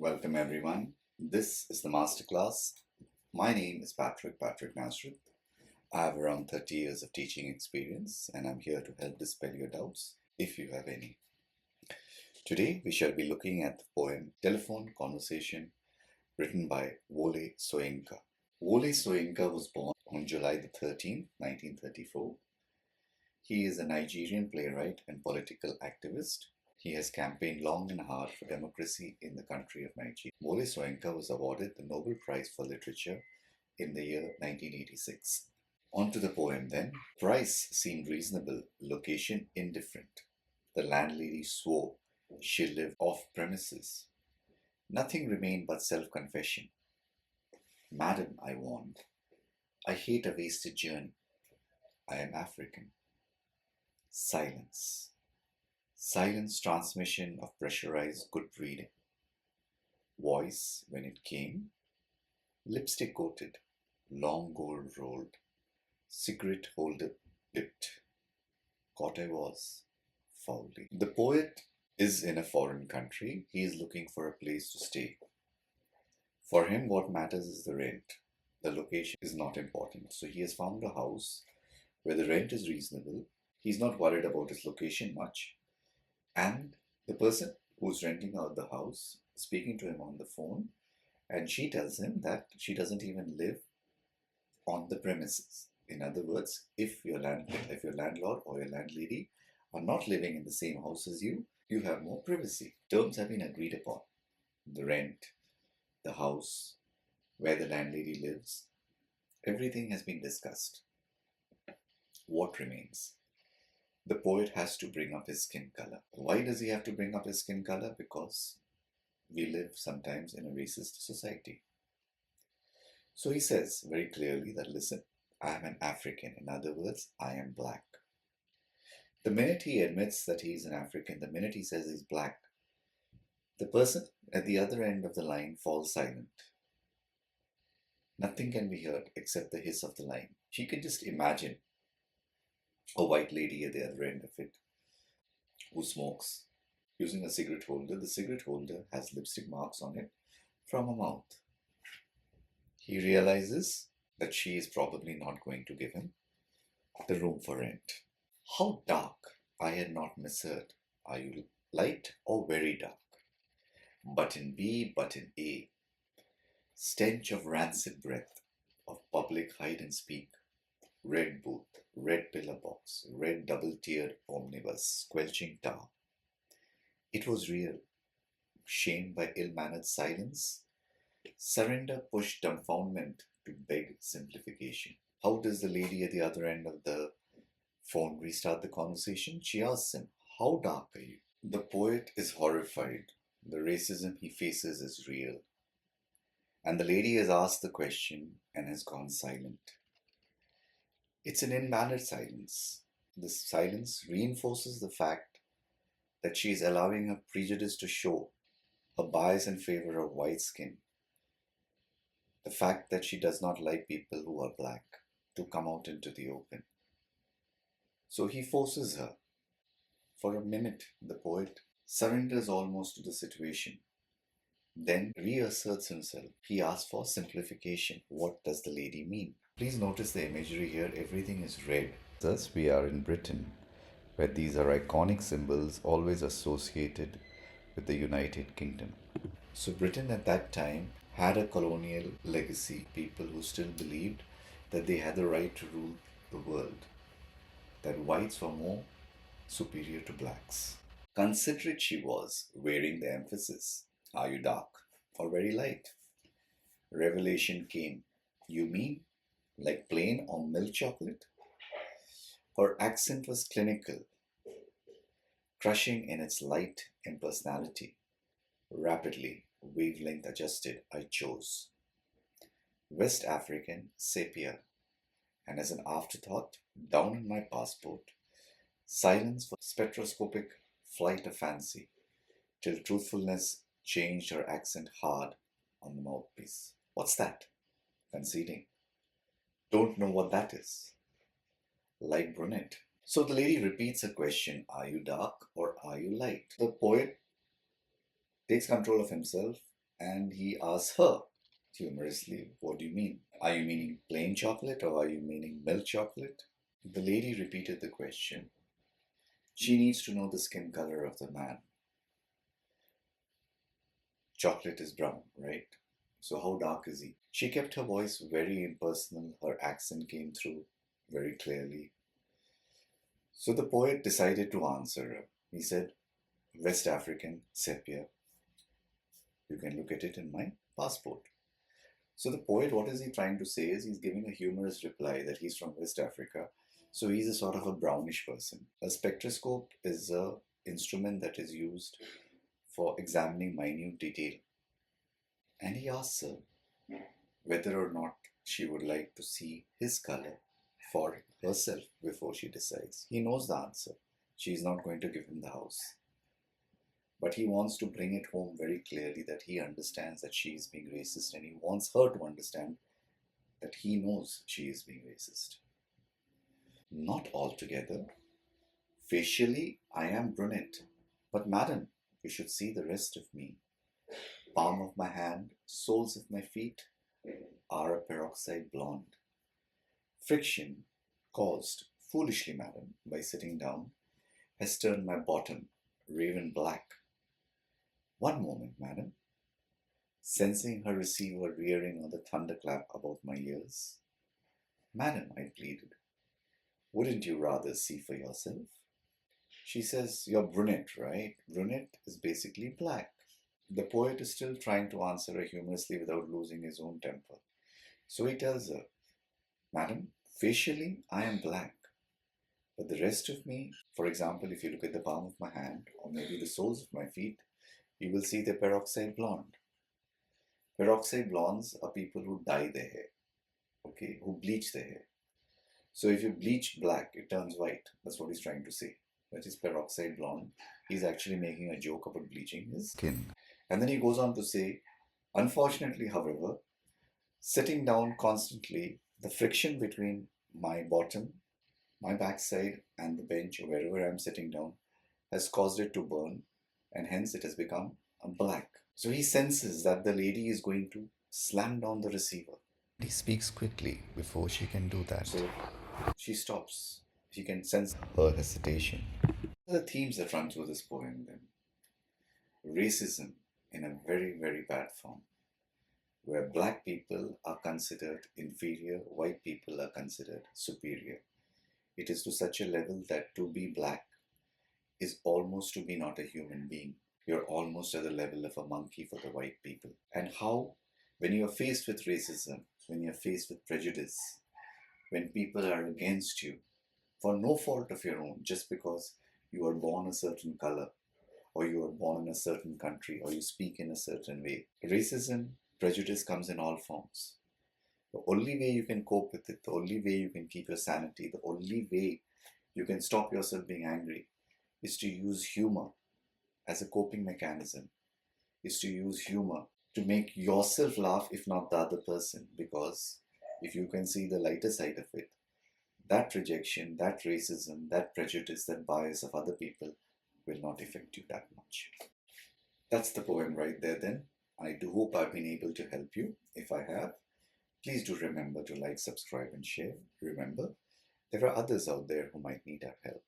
Welcome everyone. This is the Masterclass. My name is Patricknazareth. I have around 30 years of teaching experience and I'm here to help dispel your doubts if you have any. Today we shall be looking at the poem Telephone Conversation written by Wole Soyinka. Wole Soyinka was born on July the 13th, 1934. He is a Nigerian playwright and political activist. He has campaigned long and hard for democracy in the country of Nigeria. Wole Soyinka was awarded the Nobel Prize for Literature in the year 1986. On to the poem then. Price seemed reasonable, location indifferent. The landlady swore she lived off premises. Nothing remained but self-confession. Madam, I warned, I hate a wasted journey. I am African. Silence. Silence transmission of pressurized good breeding. Voice, when it came, lipstick coated, long gold rolled, cigarette holder dipped. Caught I was, foully. The poet is in a foreign country. He is looking for a place to stay. For him, what matters is the rent. The location is not important. So he has found a house where the rent is reasonable. He's not worried about his location much. And the person who's renting out the house, speaking to him on the phone, and she tells him that she doesn't even live on the premises. In other words, if your landlord or your landlady are not living in the same house as you, you have more privacy. Terms have been agreed upon. The rent, the house, where the landlady lives, everything has been discussed. What remains? The poet has to bring up his skin color. Why does he have to bring up his skin color? Because we live sometimes in a racist society. So he says very clearly that, listen, I am an African. In other words, I am black. The minute he admits that he is an African, the minute he says he's black, the person at the other end of the line falls silent. Nothing can be heard except the hiss of the line. She can just imagine a white lady at the other end of it who smokes using a cigarette holder. The cigarette holder has lipstick marks on it from a mouth. He realizes that she is probably not going to give him the room for rent. How dark! I had not misheard. Are you light or very dark? Button B, button A. Stench of rancid breath, of public hide and speak. Red booth, red pillar box, red double-tiered omnibus, squelching tar. It was real. Shamed by ill-mannered silence, surrender pushed dumbfoundment to beg simplification. How does the lady at the other end of the phone restart the conversation? She asks him, how dark are you? The poet is horrified. The racism he faces is real. And the lady has asked the question and has gone silent. It's an invalid silence. This silence reinforces the fact that she is allowing her prejudice to show, her bias in favor of white skin. The fact that she does not like people who are black to come out into the open. So he forces her. For a minute, the poet surrenders almost to the situation. Then reasserts himself. He asks for simplification. What does the lady mean? Please notice the imagery here. Everything is red. Thus, we are in Britain, where these are iconic symbols always associated with the United Kingdom. So Britain at that time had a colonial legacy. People who still believed that they had the right to rule the world. That whites were more superior to blacks. Considerate she was, wearing the emphasis. Are you dark or very light? Revelation came. You mean like plain or milk chocolate? Her accent was clinical, crushing in its light impersonality. Rapidly, wavelength adjusted, I chose West African sepia, and as an afterthought, down in my passport, silence for spectroscopic flight of fancy, till truthfulness changed her accent hard on the mouthpiece. What's that? Conceding. Don't know what that is. Light brunette. So the lady repeats her question, are you dark or are you light? The poet takes control of himself and he asks her humorously, "What do you mean? Are you meaning plain chocolate or are you meaning milk chocolate?" The lady repeated the question. She needs to know the skin color of the man. Chocolate is brown, right? So how dark is he? She kept her voice very impersonal. Her accent came through very clearly. So the poet decided to answer her. He said, "West African, sepia. You can look at it in my passport." So the poet, what is he trying to say is he's giving a humorous reply that he's from West Africa. So he's a sort of a brownish person. A spectroscope is an instrument that is used for examining minute detail. And he asks her whether or not she would like to see his color for herself before she decides. He knows the answer. She's not going to give him the house. But he wants to bring it home very clearly that he understands that she is being racist, and he wants her to understand that he knows she is being racist. "Not altogether. Facially, I am brunette. But madam, you should see the rest of me. Palm of my hand, soles of my feet are a peroxide blonde. Friction caused, foolishly madam, by sitting down, has turned my bottom raven black. One moment, madam." Sensing her receiver rearing on the thunderclap about my ears. "Madam," I pleaded, "wouldn't you rather see for yourself?" She says, "You're brunette, right? Brunette is basically black." The poet is still trying to answer her humorously without losing his own temper. So he tells her, "Madam, facially I am black. But the rest of me, for example, if you look at the palm of my hand or maybe the soles of my feet, you will see the peroxide blonde." Peroxide blondes are people who dye their hair, okay, who bleach their hair. So if you bleach black, it turns white. That's what he's trying to say. That is peroxide blonde. He's actually making a joke about bleaching his skin. And then he goes on to say, "Unfortunately, however, sitting down constantly, the friction between my bottom, my backside, and the bench, or wherever I'm sitting down, has caused it to burn, and hence it has become black." So he senses that the lady is going to slam down the receiver. He speaks quickly before she can do that. So she stops. She can sense her hesitation. The themes that run through this poem then. Racism in a very, very bad form, where black people are considered inferior, white people are considered superior. It is to such a level that to be black is almost to be not a human being. You're almost at the level of a monkey for the white people. And how, when you are faced with racism, when you're faced with prejudice, when people are against you for no fault of your own, just because you are born a certain color, or you are born in a certain country, or you speak in a certain way. Racism, prejudice comes in all forms. The only way you can cope with it, the only way you can keep your sanity, the only way you can stop yourself being angry is to use humor as a coping mechanism, is to use humor to make yourself laugh, if not the other person. Because if you can see the lighter side of it, that rejection, that racism, that prejudice, that bias of other people will not affect you that much. That's the poem right there then. I do hope I've been able to help you. If I have, please do remember to like, subscribe, and share. Remember, there are others out there who might need our help.